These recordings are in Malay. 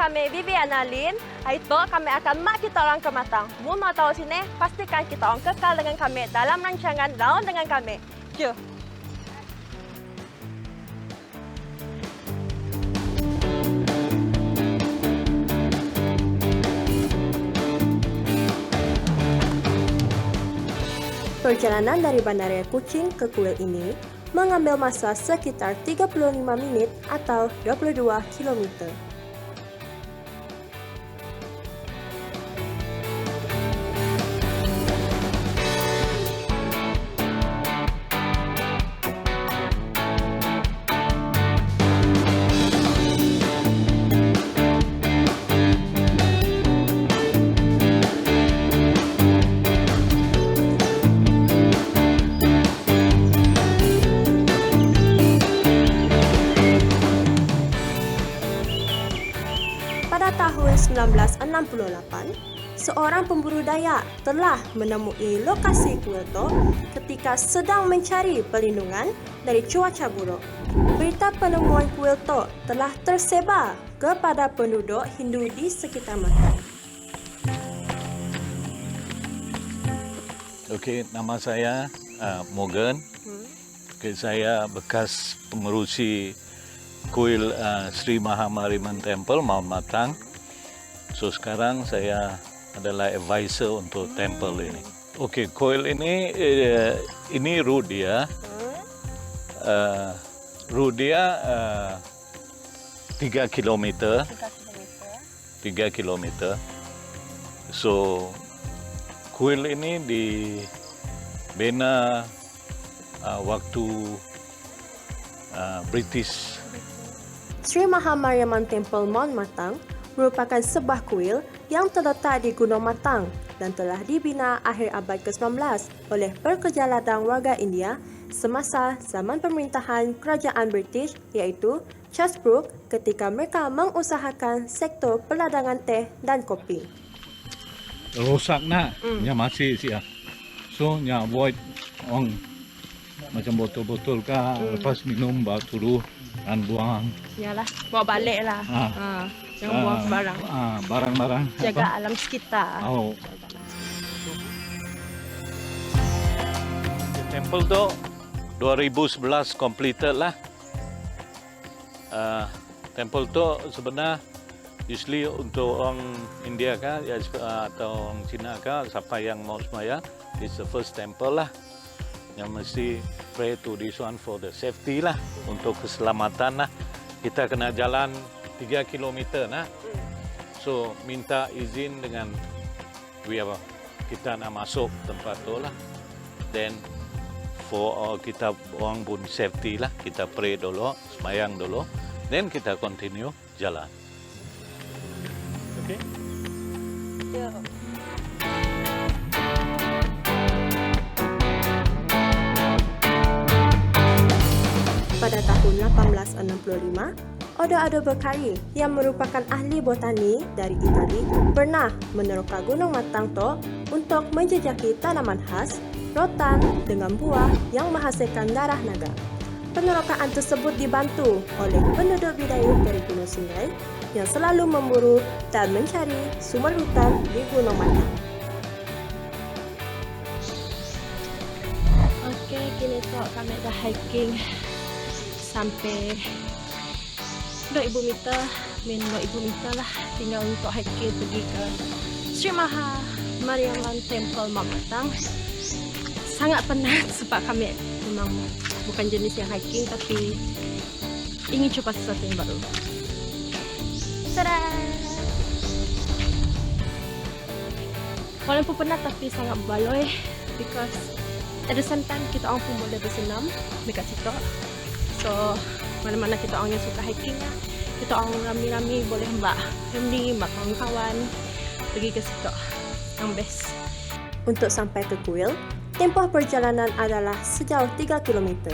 kami Bibiana Lin. Hari itu kami akan mak kita orang ke Matang. Mu mau tahu sini, pastikan kita orang kekal dengan kami dalam rancangan Lawan dengan kami. Jom. Perjalanan dari Bandaraya Kuching ke kuil ini mengambil masa sekitar 35 menit atau 22 km. Pada tahun 1968, seorang pemburu Dayak telah menemui lokasi kuil itu ketika sedang mencari perlindungan dari cuaca buruk. Berita penemuan kuil itu telah tersebar kepada penduduk Hindu di sekitar Matang. Okey, nama saya Morgan. Okay, saya bekas pengerusi kuil Sri Mahamariman Temple Mount Matang. So sekarang saya adalah advisor untuk temple ini. Okey, kuil ini route dia. Route dia 3 kilometer. 3 kilometer. So kuil ini dibina waktu British. Sri Mahamariman Temple Mount Matang merupakan sebuah kuil yang terletak di Gunung Matang dan telah dibina akhir abad ke-19 oleh pekerja ladang warga India semasa zaman pemerintahan kerajaan British iaitu Charles Brooke ketika mereka mengusahakan sektor perladangan teh dan kopi. Rosak nak, nya masih siap. So nya avoid orang macam botol-botol kah, lepas minum baru turun dan buang. Yalah, bawa balik lah. Jangan buang sembarang. Barang-barang. Jaga alam sekitar. Oh. Temple tu 2011 completed lah. Temple tu sebenarnya usually untuk orang India kah atau orang Cina kah, siapa yang mau sembahyang, it's the first temple lah. Yang mesti pray to this one for the safety lah, untuk keselamatan lah. Kita kena jalan 3 kilometer nah. So minta izin dengan kita nak masuk tempat tu lah. Then for kita orang pun safety lah, kita pray dulu, sembahyang dulu, then kita continue jalan. Okay? Yeah. Pada tahun 1865, Odo Beccari yang merupakan ahli botani dari Itali pernah meneroka Gunung Matang to untuk menjejaki tanaman khas, rotan dengan buah yang menghasilkan darah naga. Penerokaan tersebut dibantu oleh penduduk Bidayuh dari Gunung Sungai yang selalu memburu dan mencari sumber hutan di Gunung Matang. Okey, kini tu kami dah hiking sampai 2,000 meter, 2,000 meter lah tinggal untuk hiking pergi ke Sri Mahamariman Temple Mount Matang. Sangat penat sebab kami memang bukan jenis yang hiking tapi ingin cuba sesuatu yang baru. Tada! Walaupun penat tapi sangat berbaloi because at the same time kita orang pun boleh bersenam dekat situ. So, mana-mana kita orang yang suka hiking lah, kita orang rami-rami boleh mbak family, mbak kawan-kawan pergi ke situ yang best. Untuk sampai ke kuil, tempoh perjalanan adalah sejauh 3 km.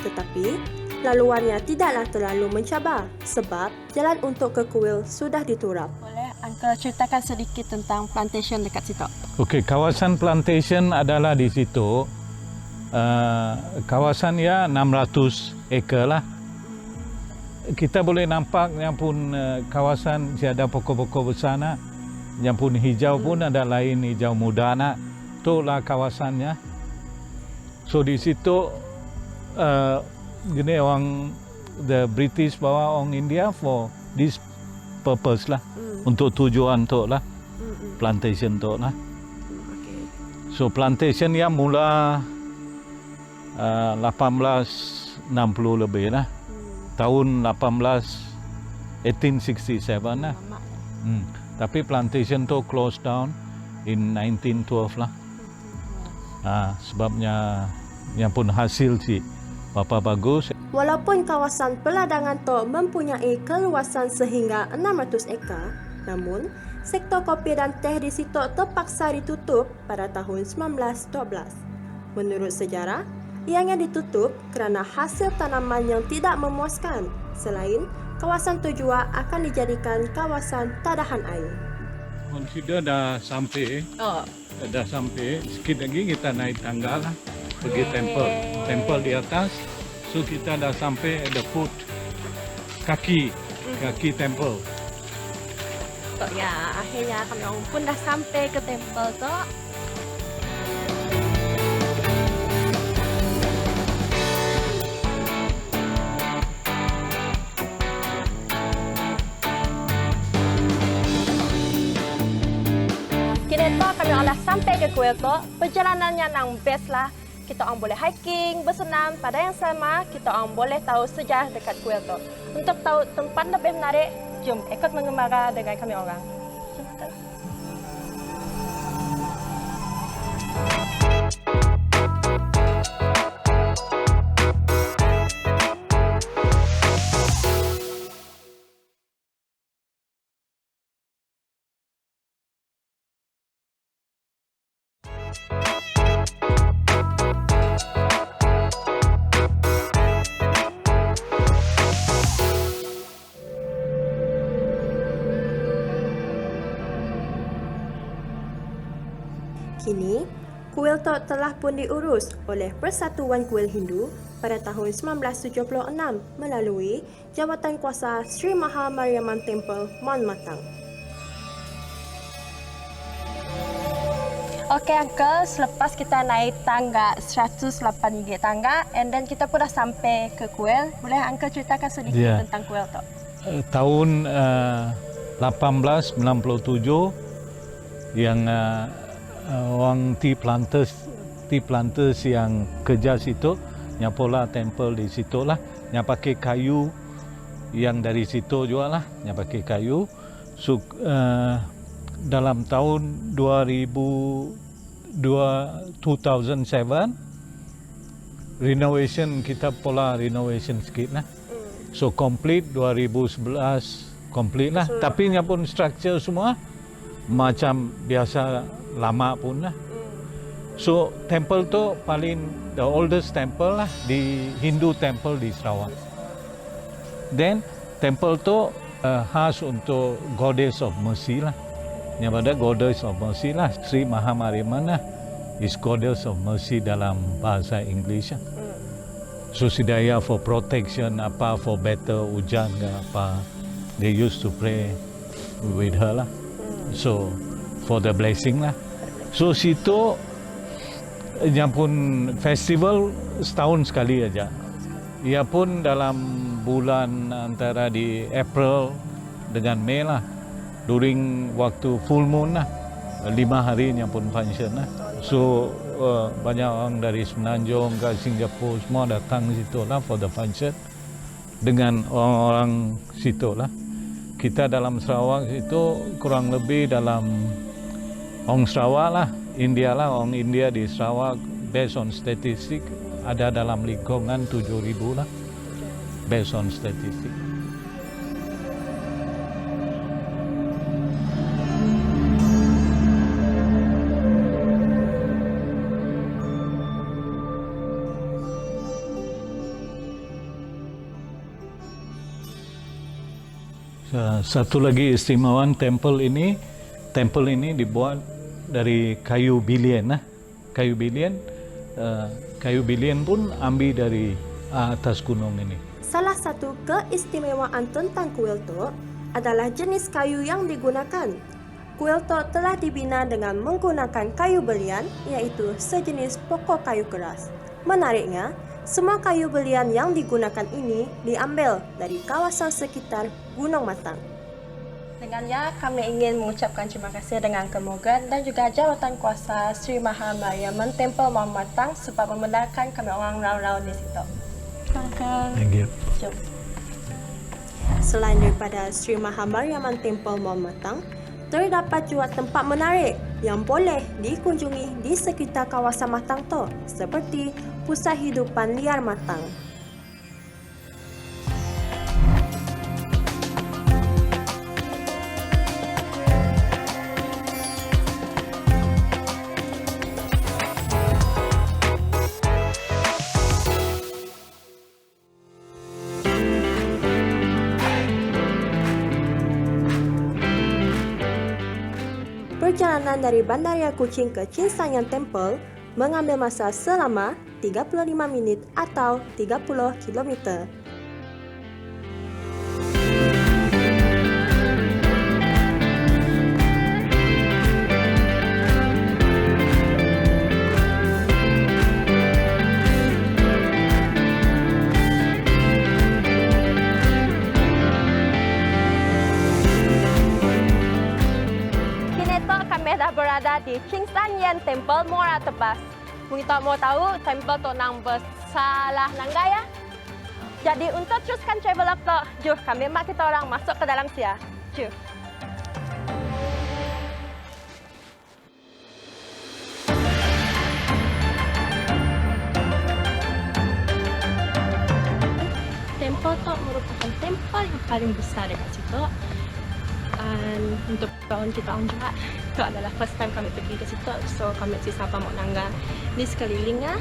Tetapi, laluannya tidaklah terlalu mencabar sebab jalan untuk ke kuil sudah diturap. Boleh Uncle ceritakan sedikit tentang plantation dekat situ? Okey, kawasan plantation adalah di situ. Kawasan ya 600 ekar lah. kita boleh nampak yang pun kawasan ada pokok-pokok besar nak, yang pun hijau pun ada lain hijau muda nak. Itulah kawasannya. So di situ gini orang the British bawa orang India for this purpose lah, untuk tujuan tu lah, plantation tu lah. Okay. So plantation yang mula 1860 lebih lah. Tahun 1867 lah. Tapi plantation tu close down in 1912 lah. Sebabnya yang pun hasil sih berapa bagus. Walaupun kawasan peladangan tu mempunyai keluasan sehingga 600 ekar, namun sektor kopi dan teh di situ terpaksa ditutup pada tahun 1912. Menurut sejarah, ianya ditutup kerana hasil tanaman yang tidak memuaskan. Selain, kawasan tu juga akan dijadikan kawasan tadahan air. Consider dah sampai, dah sampai. Sikit lagi kita naik tangga lah, pergi temple di atas. So kita dah sampai at the foot, kaki temple. So ya, akhirnya kami orang pun dah sampai ke temple tu. Kini tu kami orang dah sampai ke kuil tu. Perjalanannya nang best lah. Kita orang boleh hiking, bersenam. Pada yang sama, kita orang boleh tahu sejarah dekat kuil tu. Untuk tahu tempat lebih menarik, jom ikut mengembara dengan kami orang. Silakan. Kini, kuil tu telah pun diurus oleh Persatuan Kuil Hindu pada tahun 1976 melalui Jawatan Kuasa Sri Maha Mariamman Temple, Mount Matang. Okey Uncle, selepas kita naik tangga 108 gigi tangga and then kita pun dah sampai ke kuil, boleh Uncle ceritakan sedikit tentang kuil tu? Tahun 1897 yang orang tea planters yang kerja situ, yang pola temple di situ lah, yang pakai kayu, yang dari situ juga lah, yang pakai kayu. So, dalam tahun 2007 renovation, kita pola renovation sikit lah. So complete 2011 complete lah. Tapi nya pun structure semua macam biasa lama pun lah. So temple tu paling the oldest temple lah di Hindu temple di Sarawak. Then temple tu khas untuk Goddess of Mercy lah. Yang pada Goddess of Mercy lah, Sri Maha Mariamman lah, is Goddess of Mercy dalam bahasa English lah. So sidaya for protection, apa for better hujan ke apa, they used to pray with her lah. So for the blessing lah. So situ yang pun festival setahun sekali aja. Ia pun dalam bulan antara di April dengan Mei lah. During waktu full moon lah, 5 hari yang pun function lah. So banyak orang dari Semenanjung ke Singapura semua datang situ lah for the function dengan orang-orang situ lah. Kita dalam Sarawak itu kurang lebih dalam orang Sarawak lah, India lah, orang India di Sarawak based on statistik ada dalam lingkungan 7,000 lah, based on statistik. Satu lagi istimewaan temple ini dibuat dari kayu bilian lah. Kayu bilian pun ambil dari atas gunung ini. Salah satu keistimewaan tentang kuil tok adalah jenis kayu yang digunakan. Kuil tok telah dibina dengan menggunakan kayu belian, iaitu sejenis pokok kayu keras. Menariknya, semua kayu belian yang digunakan ini diambil dari kawasan sekitar Gunung Matang. Dengannya, kami ingin mengucapkan terima kasih dengan kemogan dan juga jawatan kuasa Sri Mahamariamman Temple Mount Matang sebab membenarkan kami orang raun-raun di situ. Thank you. Jom. Selain daripada Sri Mahamariamman Temple Mount Matang, terdapat juga tempat menarik yang boleh dikunjungi di sekitar kawasan Matang tu, seperti Pusat Hidupan Liar Matang. Perjalanan dari Bandaraya Kuching ke Chinsanyang Temple mengambil masa selama 35 minit atau 30 km. Kami dah berada di Chinsanyang Temple Muara Tebas. Kita mau tahu temple tu nang bersalah nanggaya. Jadi untuk teruskan travel up tu, jom kami mak kita orang masuk ke dalam sia. Jom. Temple tu merupakan temple yang paling besar dekat situ. Dan untuk kawan kita orang juga, itu adalah first time kami pergi ke situ, so kami si sapa mau nangga di sekelilingnya.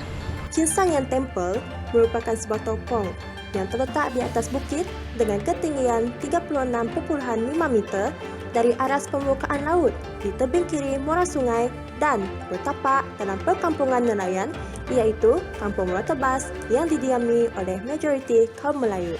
Chinsanyang Temple merupakan sebuah topong yang terletak di atas bukit dengan ketinggian 36.5 meter dari aras permukaan laut di tebing kiri muara sungai dan bertapak dalam perkampungan nelayan, iaitu Kampung Muara Tebas yang didiami oleh majoriti kaum Melayu.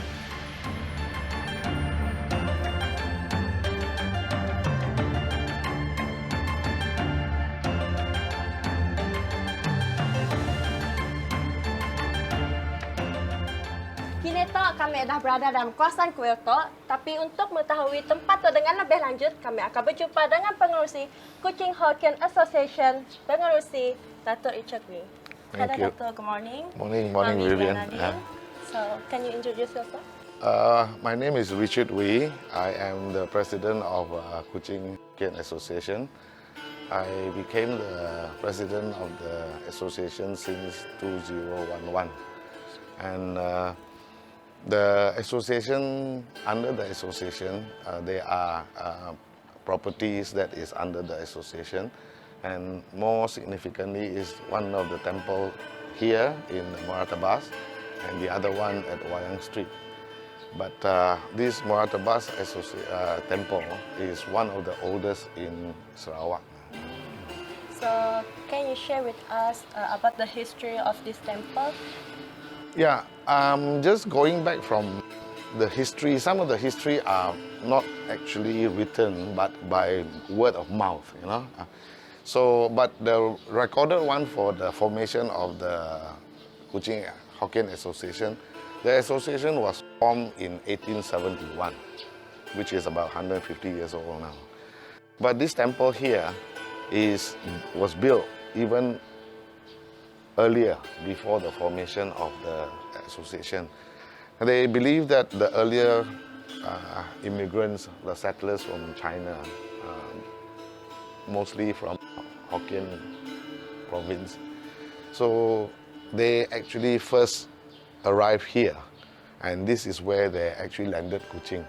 Kini tok kami dah berada dalam kawasan kuil tok, tapi untuk mengetahui tempat tu dengan lebih lanjut, kami akan berjumpa dengan pengerusi Kuching Hokkien Association, pengerusi Datuk Richard Wee. Hello Thank you. Datuk, good morning. Morning, Kami Vivian. Nadine. So, can you introduce yourself? My name is Richard Wee. I am the president of Kuching Hokkien Association. I became the president of the association since 2011. And the association, under the association, there are properties that is under the association. And more significantly is one of the temple here in Muara Tebas and the other one at Wayang Street. But this Muara Tebas temple is one of the oldest in Sarawak. So, can you share with us about the history of this temple? Yeah, just going back from the history, some of the history are not actually written, but by word of mouth, you know. So, but the recorded one for the formation of the Kuching Hokkien Association, the association was formed in 1871, which is about 150 years old now. But this temple here was built even earlier, before the formation of the association. They believe that the earlier immigrants, the settlers from China, mostly from Hokkien province, so they actually first arrived here, and this is where they actually landed Kuching.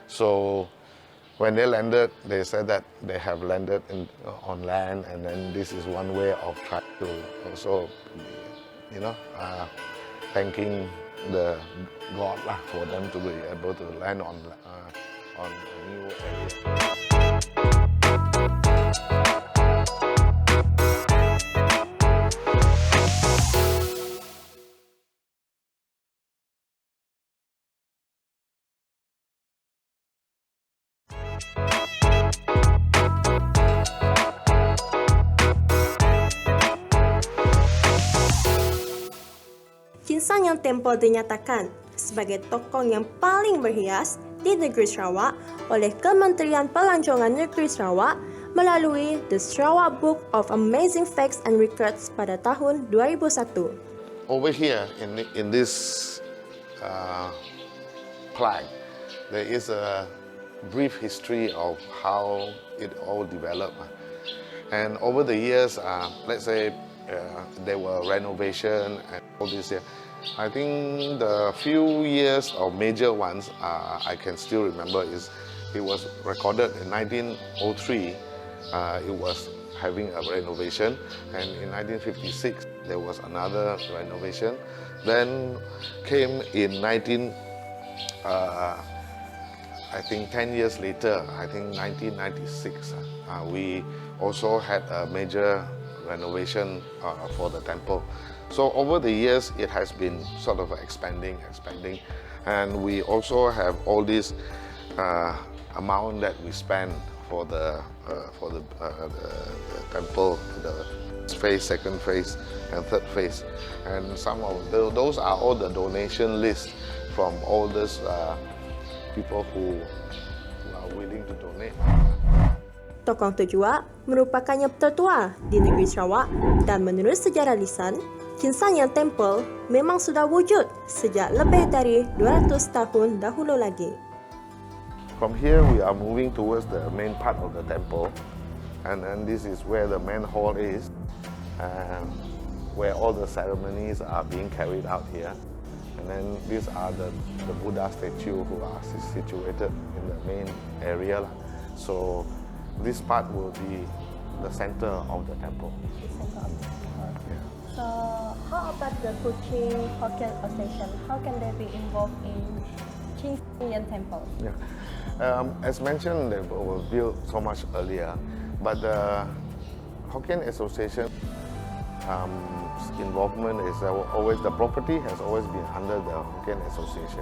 So when they landed, they said that they have landed on land, and then this is one way of trying to also, you know, thanking the God for them to be able to land on a new area. Kinsanyang Temple dinyatakan sebagai tokoh yang paling berhias di negeri Sarawak oleh Kementerian Pelancongan Negeri Sarawak melalui The Sarawak Book of Amazing Facts and Records pada tahun 2001. Over here in this plaque, there is a brief history of how it all developed. And over the years, let's say there were renovation and all this here. I think the few years of major ones I can still remember is it was recorded in 1903. It was having a renovation, and in 1956 there was another renovation. Then came in I think 10 years later, I think 1996, we also had a major renovation for the temple. So over the years, it has been sort of expanding, and we also have all this amount that we spend for the temple, the phase, second phase, and third phase, and some of those are all the donation lists from all these people who are willing to donate. Tokong Tojua merupakan yang tertua di negeri Sarawak dan menurut sejarah lisan, Kinsanyang Temple memang sudah wujud sejak lebih dari 200 tahun dahulu lagi. From here, we are moving towards the main part of the temple, and then this is where the main hall is, where all the ceremonies are being carried out here. And then these are the Buddha statue who are situated in the main area. So this part will be the center of the temple. Yeah. So how about the Kuching Hokkien Association? How can they be involved in Kinsanyang Temple? Yeah. As mentioned, they were built so much earlier, but the Hokkien Association involvement is always, the property has always been under the Hokkien Association.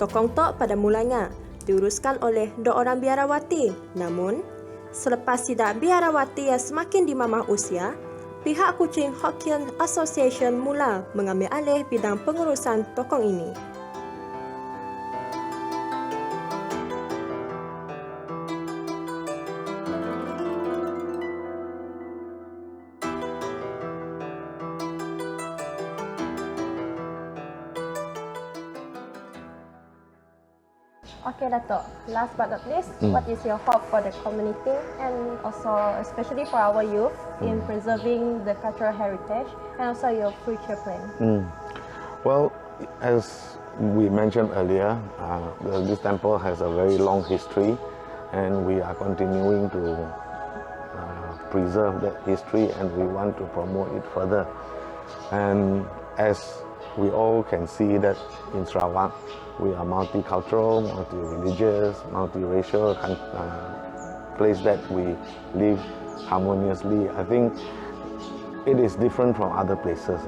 Tokong Tok pada mulanya diuruskan oleh dua orang biarawati, namun selepas sidak biarawati yang semakin dimamah usia, pihak Kuching Hokkien Association mula mengambil alih bidang pengurusan tokong ini. Okay, Dato'. Last but not least, what is your hope for the community and also especially for our youth in preserving the cultural heritage and also your future plan? Well, as we mentioned earlier, this temple has a very long history, and we are continuing to preserve that history, and we want to promote it further. And as we all can see that in Sarawak, we are multicultural, multi-religious, multiracial place that we live harmoniously. I think it is different from other places.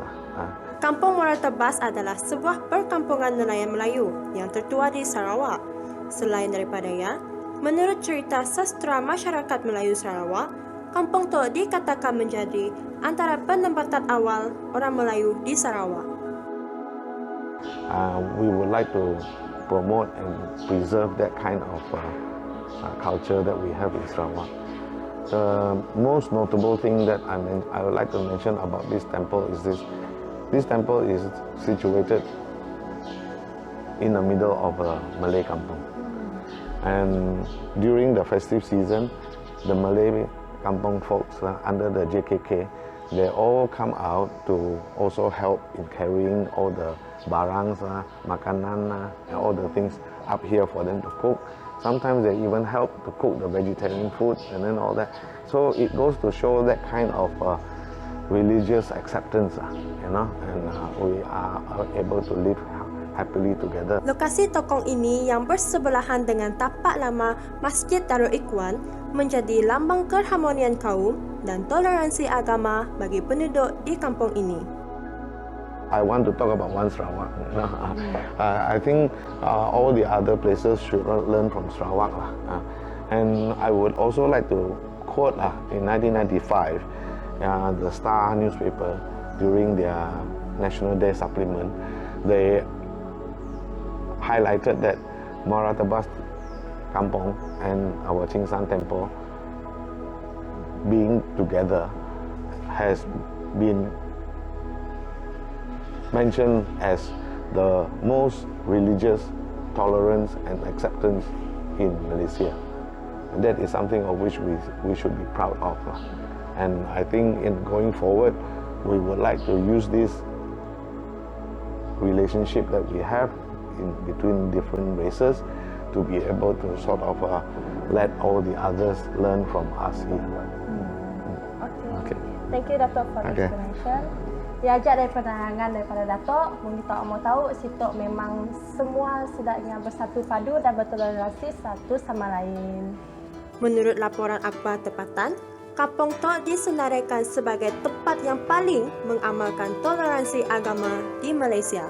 Kampung Muara Tebas adalah sebuah perkampungan nelayan Melayu yang tertua di Sarawak. Selain daripadanya, menurut cerita sastra masyarakat Melayu Sarawak, Kampung Tok dikatakan menjadi antara penempatan awal orang Melayu di Sarawak. We would like to promote and preserve that kind of culture that we have in Sarawak. The most notable thing that I would like to mention about this temple is this. This temple is situated in the middle of a Malay kampung. And during the festive season, the Malay kampung folks under the JKK, they all come out to also help in carrying all the barangs, makanan, and all the things up here for them to cook. Sometimes they even help to cook the vegetarian food and then all that. So it goes to show that kind of religious acceptance, and we are able to live happily together. Lokasi tokong ini yang bersebelahan dengan tapak lama Masjid Darul Ikhwan menjadi lambang keharmonian kaum dan toleransi agama bagi penduduk di kampung ini. I want to talk about One Sarawak. I think all the other places should learn from Sarawak. And I would also like to quote in 1995, the Star newspaper, during their National Day supplement, they highlighted that Muara Tebas Kampong and our Ching San Temple being together has been mentioned as the most religious tolerance and acceptance in Malaysia. And that is something of which we should be proud of. And I think in going forward, we would like to use this relationship that we have in between different races to be able to sort of let all the others learn from us here. Okay. Thank you Dato' for the explanation. Diajak dari penerangan daripada Dato', kita mau tahu situ memang semua sedaknya bersatu padu dan bertoleransi satu sama lain. Menurut laporan akhbar tempatan, Kampung Tok disenaraikan sebagai tempat yang paling mengamalkan toleransi agama di Malaysia.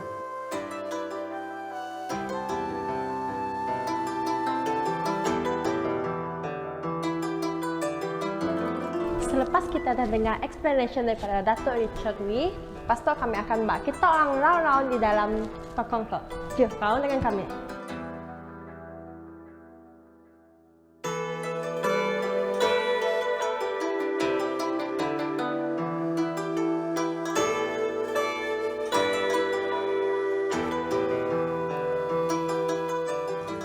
Selepas kita dah dengar explanation daripada Dato' Richard Wee, lepas tu kami akan buat kita orang round-round di dalam Kampung Tok. Jom, round dengan kami.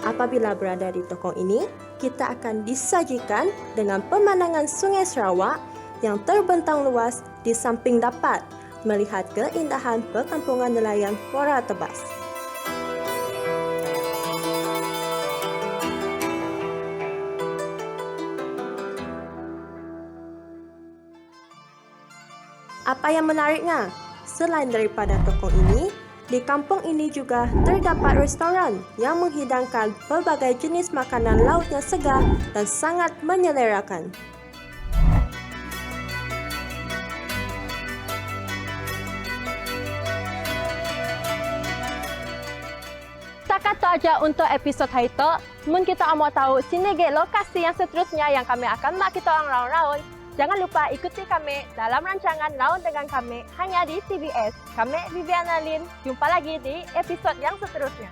Apabila berada di tokong ini, kita akan disajikan dengan pemandangan Sungai Sarawak yang terbentang luas di samping dapat melihat keindahan perkampungan nelayan Muara Tebas. Apa yang menariknya? Selain daripada tokong ini, di kampung ini juga terdapat restoran yang menghidangkan pelbagai jenis makanan laut yang segar dan sangat menyelerakan. Setakat tu aja untuk episod hari tu. Mun kita mau tahu sini ke lokasi yang seterusnya yang kami akan mak kita orang round-round. Jangan lupa ikuti kami dalam rancangan Laut dengan kami hanya di TBS. Kami Viviana Lin. Jumpa lagi di episod yang seterusnya.